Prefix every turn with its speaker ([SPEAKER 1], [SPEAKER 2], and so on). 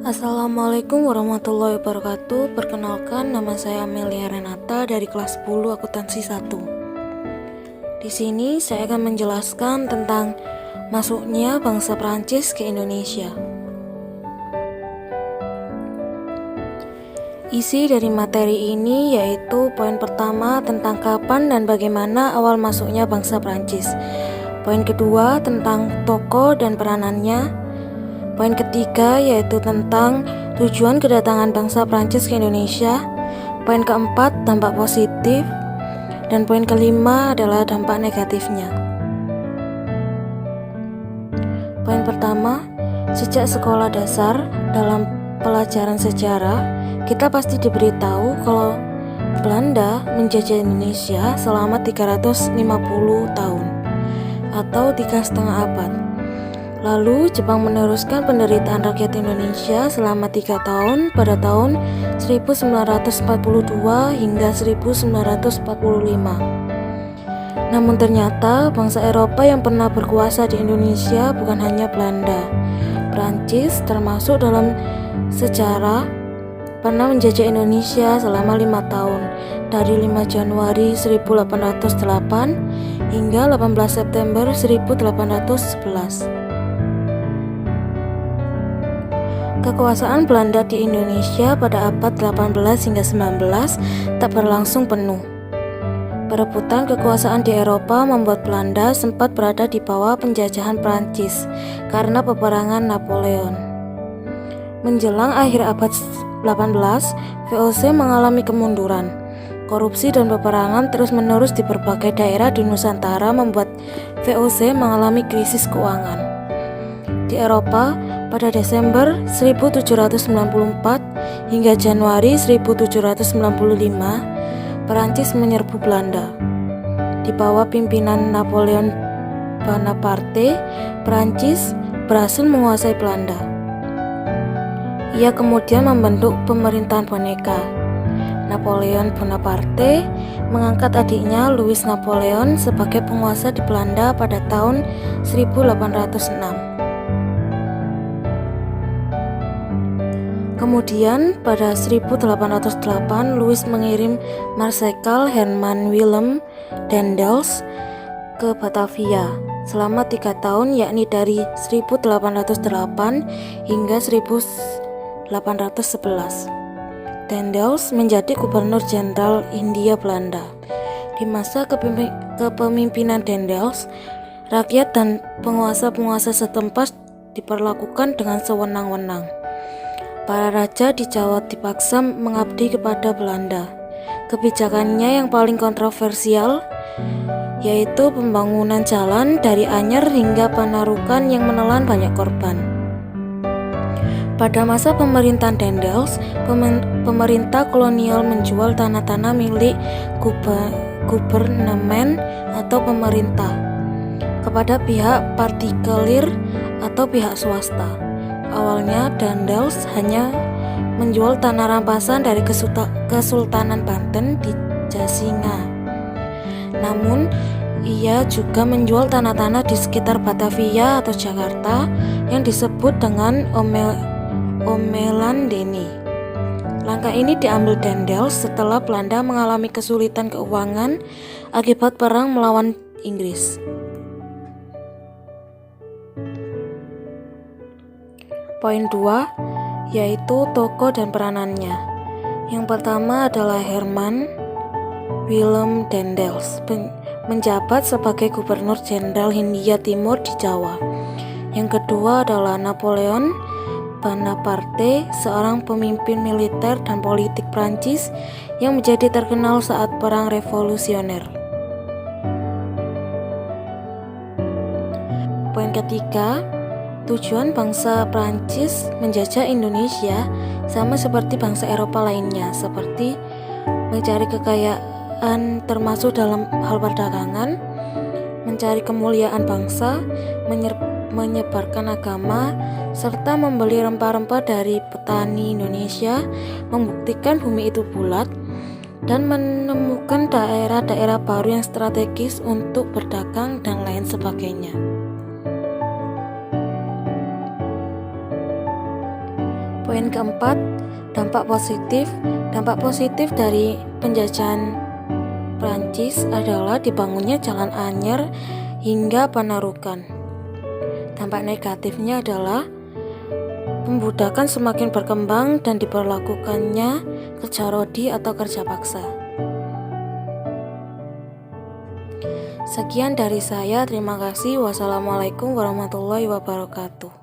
[SPEAKER 1] Assalamualaikum warahmatullahi wabarakatuh. Perkenalkan, nama saya Amelia Renata dari kelas 10 akuntansi 1. Di sini saya akan menjelaskan tentang masuknya bangsa Prancis ke Indonesia. Isi dari materi ini yaitu poin pertama tentang kapan dan bagaimana awal masuknya bangsa Prancis. Poin kedua tentang tokoh dan peranannya. Poin ketiga yaitu tentang tujuan kedatangan bangsa Prancis ke Indonesia. Poin keempat dampak positif. Dan poin kelima adalah dampak negatifnya. Poin pertama, sejak sekolah dasar dalam pelajaran sejarah, kita pasti diberitahu kalau Belanda menjajah Indonesia selama 350 tahun atau 3,5 abad. Lalu Jepang meneruskan penderitaan rakyat Indonesia selama 3 tahun pada tahun 1942 hingga 1945. Namun ternyata bangsa Eropa yang pernah berkuasa di Indonesia bukan hanya Belanda. Prancis termasuk dalam sejarah pernah menjajah Indonesia selama 5 tahun dari 5 Januari 1808 hingga 18 September 1811. Kekuasaan Belanda di Indonesia pada abad 18 hingga 19 tak berlangsung penuh. Perebutan kekuasaan di Eropa membuat Belanda sempat berada di bawah penjajahan Prancis karena peperangan Napoleon. Menjelang akhir abad 18, VOC mengalami kemunduran. Korupsi dan peperangan terus-menerus di berbagai daerah di Nusantara membuat VOC mengalami krisis keuangan. Di Eropa, pada Desember 1794 hingga Januari 1795, Perancis menyerbu Belanda. Di bawah pimpinan Napoleon Bonaparte, Perancis berhasil menguasai Belanda. Ia kemudian membentuk pemerintahan boneka. Napoleon Bonaparte mengangkat adiknya Louis Napoleon sebagai penguasa di Belanda pada tahun 1806. Kemudian pada 1808 Louis mengirim Marsekal Herman Willem Daendels ke Batavia selama 3 tahun, yakni dari 1808 hingga 1811. Daendels menjadi gubernur jenderal Hindia Belanda. Di masa kepemimpinan Daendels, rakyat dan penguasa-penguasa setempat diperlakukan dengan sewenang-wenang. Para raja di Jawa dipaksa mengabdi kepada Belanda. Kebijakannya yang paling kontroversial yaitu pembangunan jalan dari Anyer hingga Panarukan yang menelan banyak korban. Pada masa pemerintahan Daendels, pemerintah kolonial menjual tanah-tanah milik gubernemen atau pemerintah kepada pihak partikelir atau pihak swasta. Awalnya Daendels hanya menjual tanah rampasan dari Kesultanan Banten di Jasinga. Namun, ia juga menjual tanah-tanah di sekitar Batavia atau Jakarta yang disebut dengan Omelan Deni. Langkah ini diambil Daendels setelah Belanda mengalami kesulitan keuangan akibat perang melawan Inggris. Poin 2 yaitu tokoh dan peranannya. Yang pertama adalah Herman Willem Daendels, menjabat sebagai gubernur jenderal Hindia Timur di Jawa. Yang kedua adalah Napoleon Bonaparte, seorang pemimpin militer dan politik Prancis yang menjadi terkenal saat Perang Revolusioner. Poin ketiga, tujuan bangsa Prancis menjajah Indonesia sama seperti bangsa Eropa lainnya, seperti mencari kekayaan termasuk dalam hal perdagangan, mencari kemuliaan bangsa, menyebarkan agama, serta membeli rempah-rempah dari petani Indonesia, membuktikan bumi itu bulat, dan menemukan daerah-daerah baru yang strategis untuk berdagang dan lain sebagainya. Poin keempat, dampak positif. Dampak positif dari penjajahan Prancis adalah dibangunnya jalan anyar hingga Panarukan. Dampak negatifnya adalah pembudakan semakin berkembang dan diberlakukannya kerja rodi atau kerja paksa. Sekian dari saya, terima kasih. Wassalamualaikum warahmatullahi wabarakatuh.